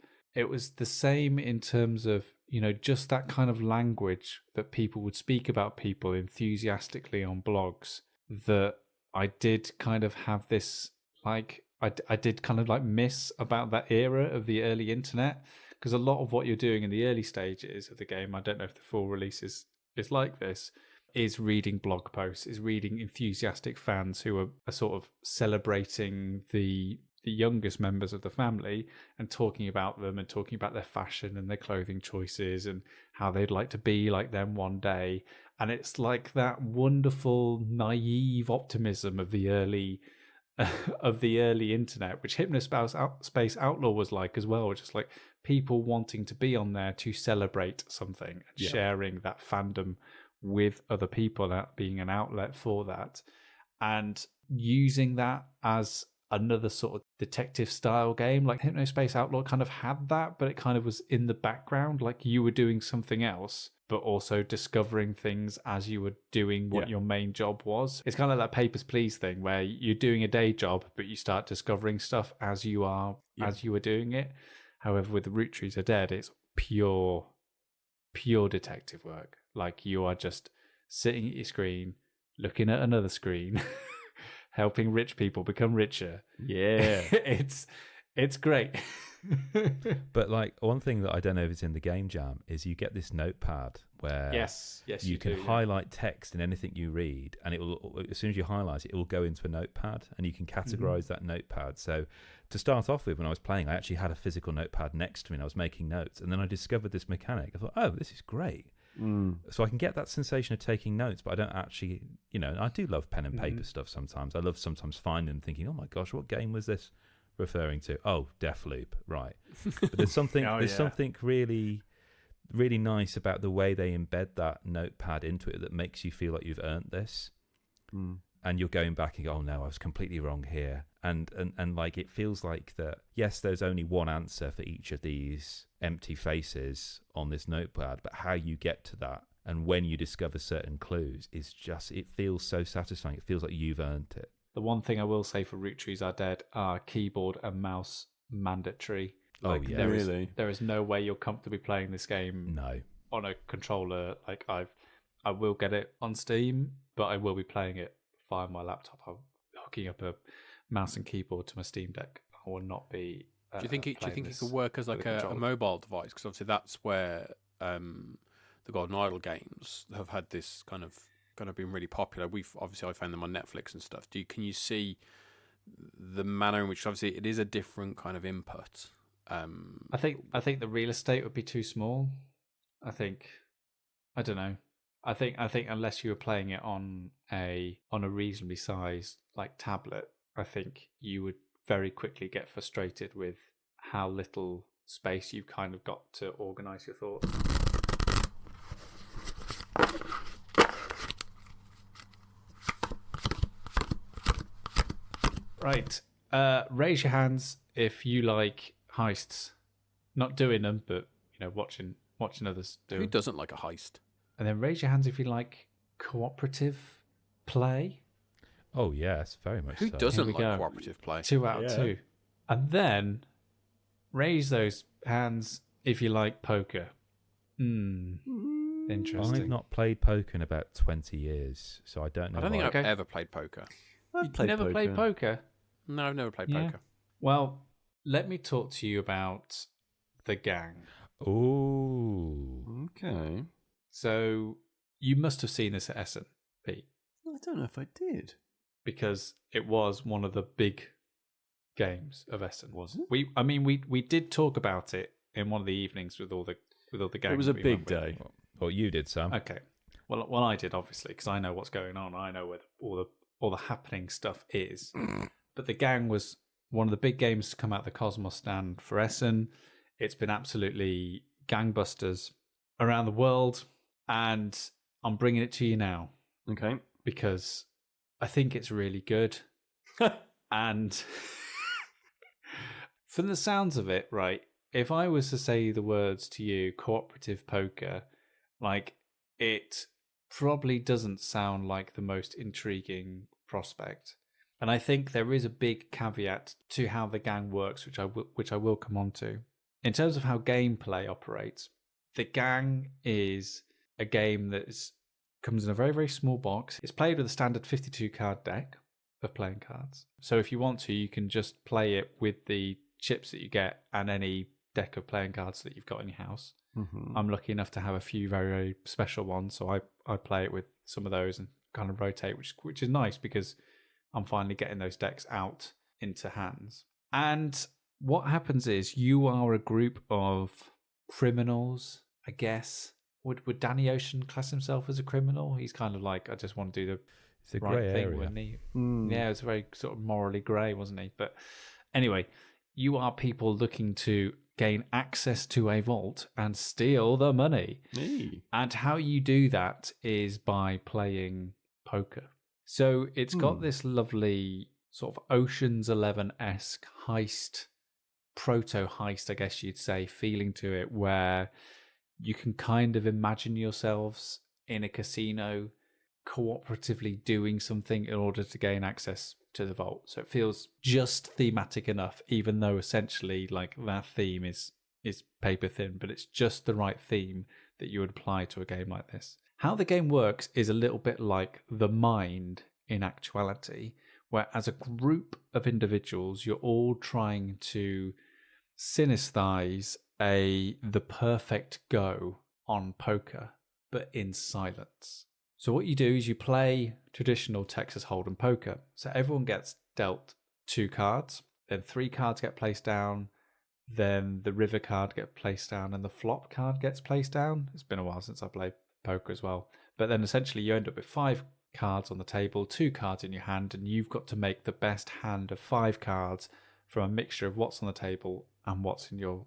just that kind of language that people would speak about people enthusiastically on blogs, that I did kind of have this, like, I did kind of like miss about that era of the early internet, because a lot of what you're doing in the early stages of the game, I don't know if the full release is like this, is reading blog posts, is reading enthusiastic fans who are sort of celebrating the youngest members of the family and talking about them and talking about their fashion and their clothing choices and how they'd like to be like them one day. And it's like that wonderful naive optimism of the early internet, which Hypnospace Outlaw was like as well, just like people wanting to be on there to celebrate something and sharing that fandom with other people, being an outlet for that, and using that as another sort of detective style game. Like Hypnospace Outlaw kind of had that, but it kind of was in the background, like you were doing something else but also discovering things as you were doing what your main job was. It's kind of like that Papers, Please thing where you're doing a day job but you start discovering stuff as you are doing it. However, with the Roottrees Are Dead, it's pure detective work. Like you are just sitting at your screen, looking at another screen, helping rich people become richer. Yeah. It's great. But like one thing that I don't know if it's in the game jam is you get this notepad where you can highlight text in anything you read, and it will, as soon as you highlight it, it will go into a notepad, and you can categorize that notepad. So to start off with, when I was playing, I actually had a physical notepad next to me and I was making notes, and then I discovered this mechanic. I thought, oh, this is great. So I can get that sensation of taking notes, but I don't actually, I do love pen and paper stuff sometimes. I love sometimes finding and thinking, oh my gosh, what game was this referring to? Oh, Deathloop, right. But there's something something really really nice about the way they embed that notepad into it that makes you feel like you've earned this. And you're going back and go, oh no, I was completely wrong here. And like, it feels like that, yes, there's only one answer for each of these empty faces on this notepad, but how you get to that and when you discover certain clues is just, it feels so satisfying. It feels like you've earned it. The one thing I will say for Roottrees Are Dead are keyboard and mouse mandatory. Like, yeah. There is no way you're comfortably playing this game on a controller. Like, I will get it on Steam, but I will be playing it via my laptop. I'm hooking up a mouse and keyboard to my Steam Deck. I will not be. Do you think it could work as like a mobile device? Because obviously that's where the Golden Idol games have had this kind of been really popular. I found them on Netflix and stuff. Can you see the manner in which obviously it is a different kind of input? I think the real estate would be too small. I don't know. I think unless you were playing it on a reasonably sized like tablet, I think you would very quickly get frustrated with how little space you've kind of got to organize your thoughts. Right. Raise your hands if you like heists. Not doing them, but watching others do. Who doesn't like a heist? And then raise your hands if you like cooperative play. Oh yes, very much. Who so. doesn't like cooperative play? 2 out of 2. And then raise those hands if you like poker. Interesting. I've not played poker in about 20 years, so I don't know. I don't think I've ever played poker. You've never played poker? No, I've never played poker. Well, let me talk to you about The Gang. Oh. Okay. So you must have seen this at Essen, Pete. I don't know if I did. Because it was one of the big games of Essen. Was it? We did talk about it in one of the evenings with all the gangs. It was a big day. Well, you did, Sam. Okay. Well, I did obviously because I know what's going on. I know where all the happening stuff is. But The Gang was one of the big games to come out of the Cosmos stand for Essen. It's been absolutely gangbusters around the world, and I'm bringing it to you now. Okay. Because I think it's really good. And from the sounds of it, right, if I was to say the words to you, cooperative poker, like, it probably doesn't sound like the most intriguing prospect. And I think there is a big caveat to how The Gang works, which I will come on to. In terms of how gameplay operates, The Gang is a game that comes in a very, very small box. It's played with a standard 52 card deck of playing cards. So if you want to, you can just play it with the chips that you get and any deck of playing cards that you've got in your house. Mm-hmm. I'm lucky enough to have a few very, very special ones, so I play it with some of those and kind of rotate, which is nice because I'm finally getting those decks out into hands. And what happens is you are a group of criminals, I guess. Would Danny Ocean class himself as a criminal? He's kind of like, I just want to do the right thing, wouldn't he? Yeah, it was very sort of morally grey, wasn't he? But anyway, you are people looking to gain access to a vault and steal the money. And how you do that is by playing poker. So it's got this lovely sort of Ocean's 11-esque heist, proto-heist, I guess you'd say, feeling to it, where you can kind of imagine yourselves in a casino cooperatively doing something in order to gain access to the vault. So it feels just thematic enough, even though essentially like that theme is paper thin, but it's just the right theme that you would apply to a game like this. How the game works is a little bit like The Mind in actuality, where as a group of individuals, you're all trying to synesthise the perfect go on poker, but in silence. So what you do is you play traditional Texas Hold'em poker. So everyone gets dealt 2 cards, then 3 cards get placed down, then the river card gets placed down, and the flop card gets placed down. It's been a while since I played poker as well. But then essentially you end up with 5 cards on the table, 2 cards in your hand, and you've got to make the best hand of 5 cards from a mixture of what's on the table and what's in your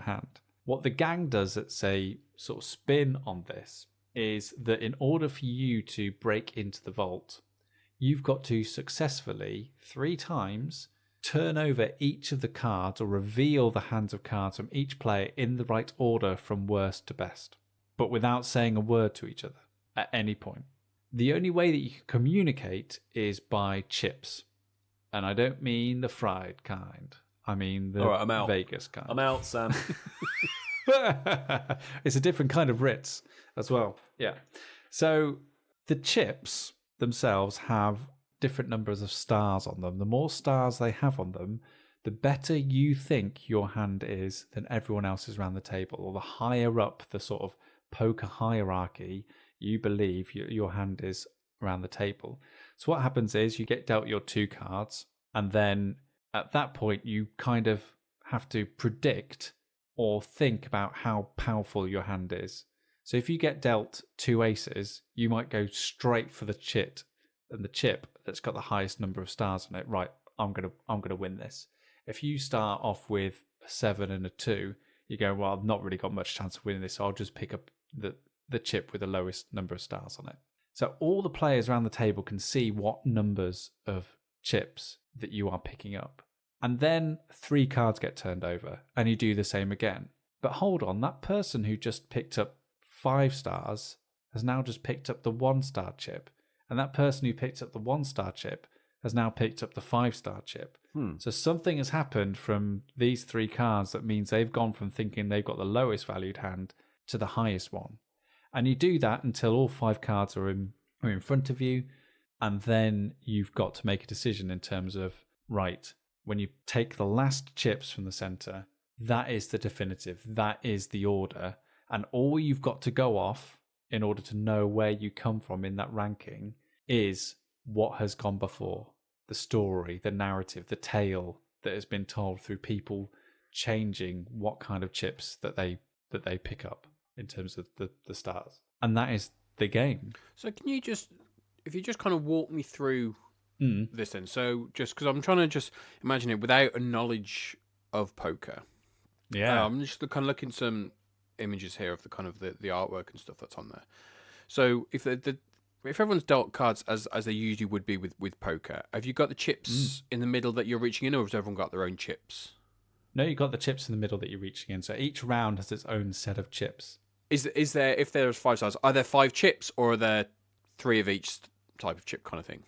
hand. What the gang does that's a sort of spin on this is that in order for you to break into the vault, you've got to successfully 3 times turn over each of the cards or reveal the hands of cards from each player in the right order from worst to best, but without saying a word to each other at any point. The only way that you can communicate is by chips. And I don't mean the fried kind. I mean the Vegas kind. I'm out, Sam. It's a different kind of Ritz as well. Yeah. So the chips themselves have different numbers of stars on them. The more stars they have on them, the better you think your hand is than everyone else's around the table, or the higher up the sort of poker hierarchy you believe your hand is around the table. So what happens is you get dealt your 2 cards, and then at that point you kind of have to predict or think about how powerful your hand is. So if you get dealt 2 aces, you might go straight for the chip that's got the highest number of stars on it. Right, I'm gonna win this. If you start off with a 7 and a 2, you go, well, I've not really got much chance of winning this, so I'll just pick up the chip with the lowest number of stars on it. So all the players around the table can see what numbers of chips that you are picking up. And then 3 cards get turned over, and you do the same again. But hold on, that person who just picked up 5 stars has now just picked up the 1-star chip. And that person who picked up the 1-star chip has now picked up the 5-star chip. So something has happened from these 3 cards that means they've gone from thinking they've got the lowest valued hand to the highest one. And you do that until all 5 cards are in front of you. And then you've got to make a decision in terms of, right, when you take the last chips from the center, that is the definitive, that is the order. And all you've got to go off in order to know where you come from in that ranking is what has gone before. The story, the narrative, the tale that has been told through people changing what kind of chips that they pick up in terms of the stars. And that is the game. So can you if you just kind of walk me through this then? So just because I'm trying to just imagine it without a knowledge of poker. Yeah. I'm just kind of looking at some images here of the kind of the artwork and stuff that's on there. So if everyone's dealt cards as they usually would be with poker, have you got the chips in the middle that you're reaching in, or has everyone got their own chips? No, you've got the chips in the middle that you're reaching in. So each round has its own set of chips. Is there, if there's 5 stars, are there 5 chips, or are there 3 of each type of chip kind of thing?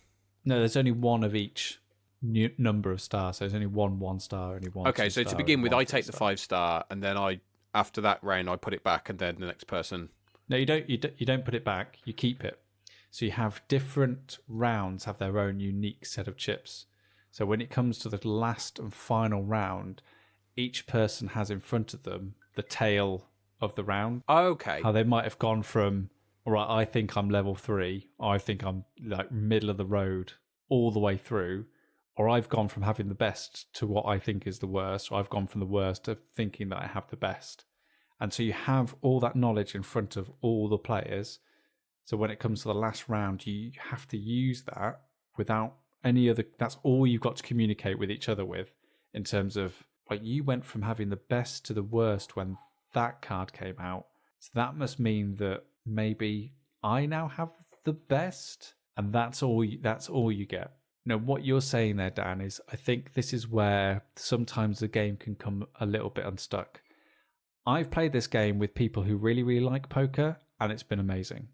No, there's only 1 of each number of stars. So there's only 1 star, only 1. Okay, so to begin with, I take the 5-star, and then after that round, I put it back, and then the next person. No, you don't. You don't put it back. You keep it. So you have different rounds have their own unique set of chips. So when it comes to the last and final round, each person has in front of them the tail of the round. Okay. How they might have gone from, all right, I think I'm level 3, or I think I'm like middle of the road all the way through, or I've gone from having the best to what I think is the worst, or I've gone from the worst to thinking that I have the best. And so you have all that knowledge in front of all the players. So when it comes to the last round, you have to use that without any other, that's all you've got to communicate with each other with, in terms of, like, you went from having the best to the worst when that card came out. So that must mean that maybe I now have the best, and that's all you get. Now, what you're saying there, Dan, is I think this is where sometimes the game can come a little bit unstuck. I've played this game with people who really, really like poker, and it's been amazing.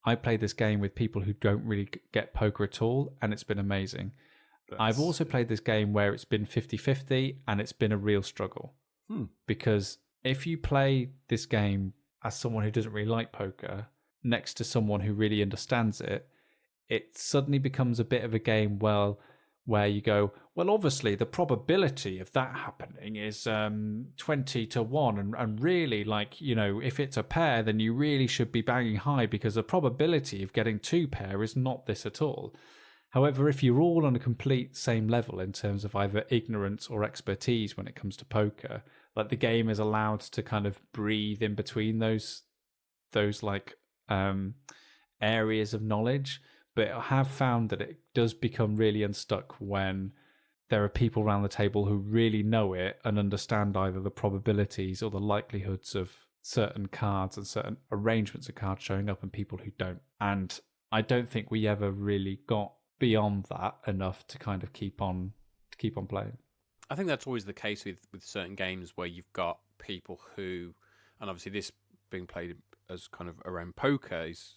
I played this game with people who don't really get poker at all, and it's been amazing. I've also played this game where it's been 50-50, and it's been a real struggle. Because if you play this game as someone who doesn't really like poker next to someone who really understands it, it suddenly becomes a bit of a game where you go, well, obviously the probability of that happening is 20-1, and really, like, you know, if it's a pair, then you really should be banging high, because the probability of getting 2 pair is not this at all. However, if you're all on a complete same level in terms of either ignorance or expertise when it comes to poker, like, the game is allowed to kind of breathe in between those like areas of knowledge. But I have found that it does become really unstuck when there are people around the table who really know it and understand either the probabilities or the likelihoods of certain cards and certain arrangements of cards showing up, and people who don't. And I don't think we ever really got beyond that enough to kind of keep on playing. I think that's always the case with certain games where you've got people who, and obviously this being played as kind of around poker is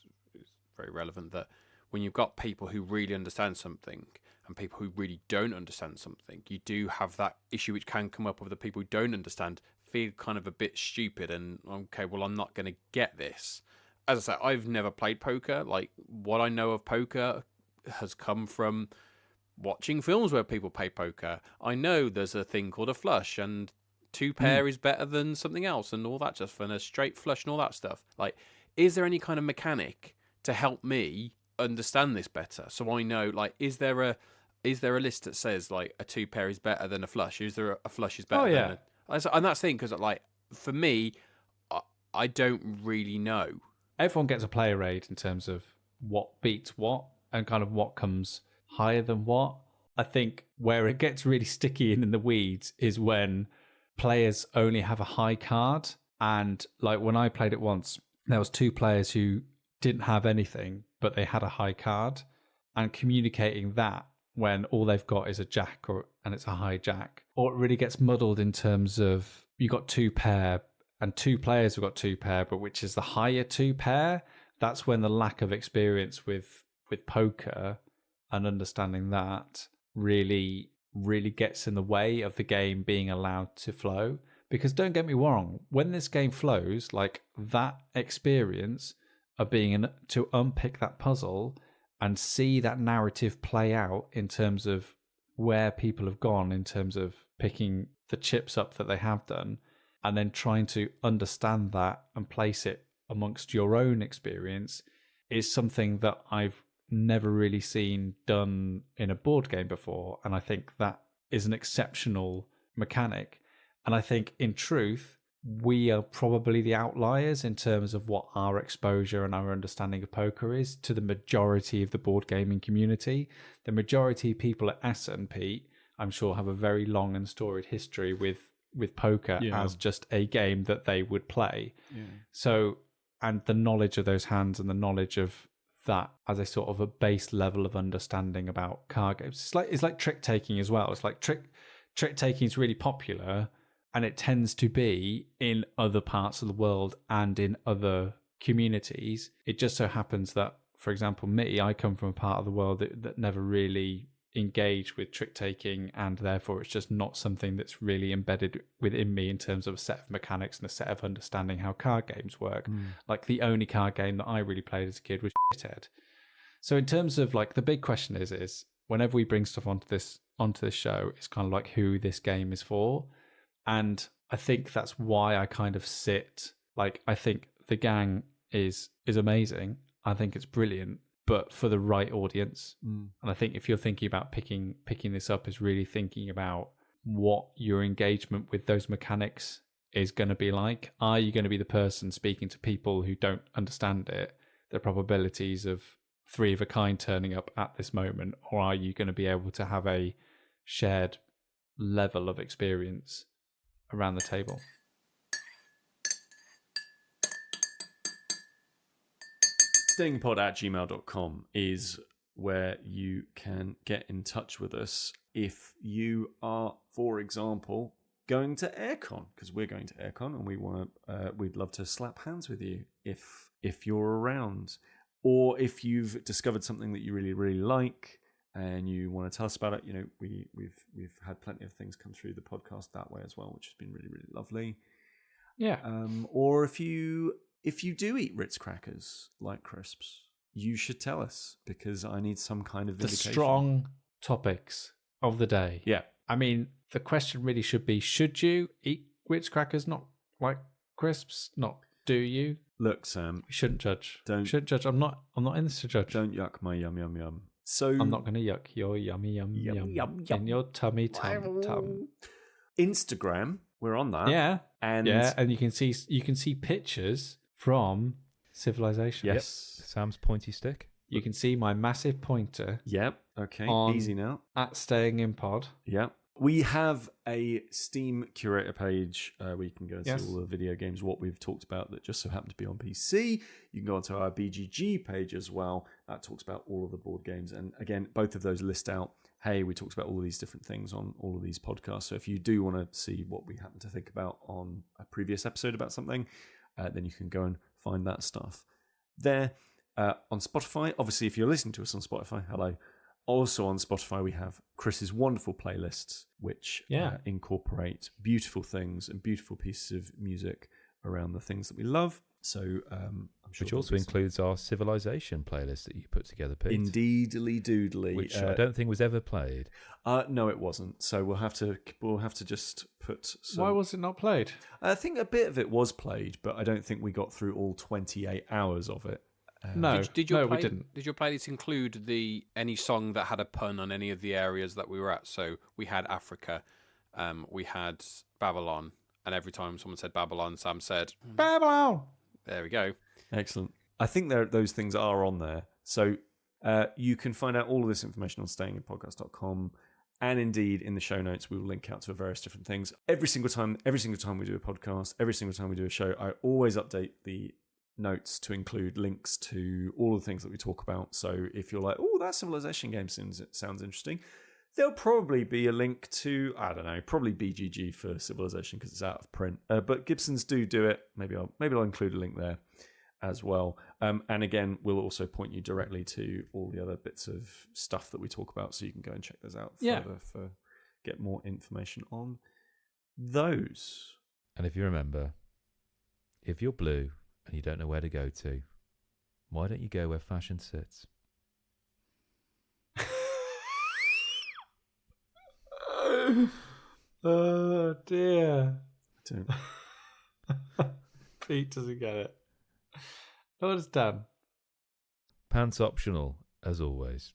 very relevant, that when you've got people who really understand something and people who really don't understand something, you do have that issue which can come up with the people who don't understand feel kind of a bit stupid and, okay, well, I'm not going to get this. As I said, I've never played poker. Like, what I know of poker has come from watching films where people play poker. I know there's a thing called a flush, and 2 pair is better than something else, and all that stuff, and a straight flush and all that stuff. Like, is there any kind of mechanic to help me understand this better? So I know, like, is there a list that says like a 2 pair is better than a flush? Is there a flush is better than and that's the thing, because like for me, I don't really know. Everyone gets a player aid in terms of what beats what and kind of what comes higher than what. I think where it gets really sticky and in the weeds is when players only have a high card. And like when I played it once, there was 2 players who didn't have anything, but they had a high card, and communicating that when all they've got is a jack and it's a high jack, or it really gets muddled in terms of you got 2 pair and 2 players have got 2 pair, but which is the higher 2 pair? That's when the lack of experience with poker and understanding that really gets in the way of the game being allowed to flow. Because don't get me wrong, when this game flows, like that experience of being to unpick that puzzle and see that narrative play out in terms of where people have gone, in terms of picking the chips up that they have done, and then trying to understand that and place it amongst your own experience, is something that I've never really seen done in a board game before. And I think that is an exceptional mechanic. And I think in truth, we are probably the outliers in terms of what our exposure and our understanding of poker is to the majority of the board gaming community. The majority of people at Essen, Pete, I'm sure, have a very long and storied history with poker as just a game that they would play. Yeah. So, and the knowledge of those hands and the knowledge of that as a sort of a base level of understanding about card games. It's like trick taking as well. It's like trick taking is really popular, and it tends to be in other parts of the world and in other communities. It just so happens that, for example, I come from a part of the world that never really engaged with trick taking, and therefore it's just not something that's really embedded within me in terms of a set of mechanics and a set of understanding how card games work. Like the only card game that I really played as a kid was Shithead. So in terms of like the big question is whenever we bring stuff onto this show, it's kind of like who this game is for. And I think that's why I kind of sit like, I think The Gang is amazing. I think it's brilliant, but for the right audience. And I think if you're thinking about picking this up, is really thinking about what your engagement with those mechanics is going to be like. Are you going to be the person speaking to people who don't understand it, the probabilities of 3 of a kind turning up at this moment, or are you going to be able to have a shared level of experience around the table? sleuthingpod@gmail.com is where you can get in touch with us if you are, for example, going to AirCon, because we're going to AirCon and we'd love to slap hands with you if you're around, or if you've discovered something that you really, really like and you want to tell us about it. You know, we've had plenty of things come through the podcast that way as well, which has been really, really lovely. Yeah. Or if you do eat Ritz crackers like crisps, you should tell us, because I need some kind of vindication. The strong topics of the day. Yeah. I mean, the question really should be, should you eat Ritz crackers not like crisps? Not do you? Look, Sam. We shouldn't judge. Shouldn't judge. I'm not in this to judge. Don't yuck my yum yum yum. So I'm not going to yuck your yummy yum yum in your tummy tum. Instagram, we're on that. Yeah. And you can see pictures from Civilization. Yes. Sam's pointy stick. You can see my massive pointer. Yep. Okay. Easy now. At Staying in Pod. Yep. We have a Steam curator page where you can go and see all the video games, what we've talked about that just so happen to be on PC. You can go onto our BGG page as well. That talks about all of the board games. And again, both of those list out, hey, we talked about all of these different things on all of these podcasts. So if you do want to see what we happen to think about on a previous episode about something, then you can go and find that stuff there. On Spotify, obviously, if you're listening to us on Spotify, hello. Also on Spotify, we have Chris's wonderful playlists, which incorporate beautiful things and beautiful pieces of music around the things that we love. So I'm sure which also includes our Civilization playlist that you put together, Pete. Indeedly doodly, which I don't think was ever played. No, it wasn't. So we'll have to just put. Why was it not played? I think a bit of it was played, but I don't think we got through all 28 hours of it. No, we didn't. Did your playlist include any song that had a pun on any of the areas that we were at? So we had Africa, we had Babylon, and every time someone said Babylon, Sam said Babylon. There we go. Excellent. I think those things are on there. So you can find out all of this information on stayinginpodcast.com. And indeed, in the show notes, we will link out to various different things. Every single time we do a podcast, every single time we do a show, I always update the notes to include links to all of the things that we talk about. So if you're like, oh, that Civilization game sounds interesting, there'll probably be a link to, I don't know, probably BGG for Civilization because it's out of print. But Gibsons do it. Maybe I'll include a link there as well. And again, we'll also point you directly to all the other bits of stuff that we talk about, so you can go and check those out further for get more information on those. And if you remember, if you're blue and you don't know where to go to, why don't you go where fashion sits? Oh dear. I don't. Pete doesn't get it. Well, it's done. Pants optional, as always.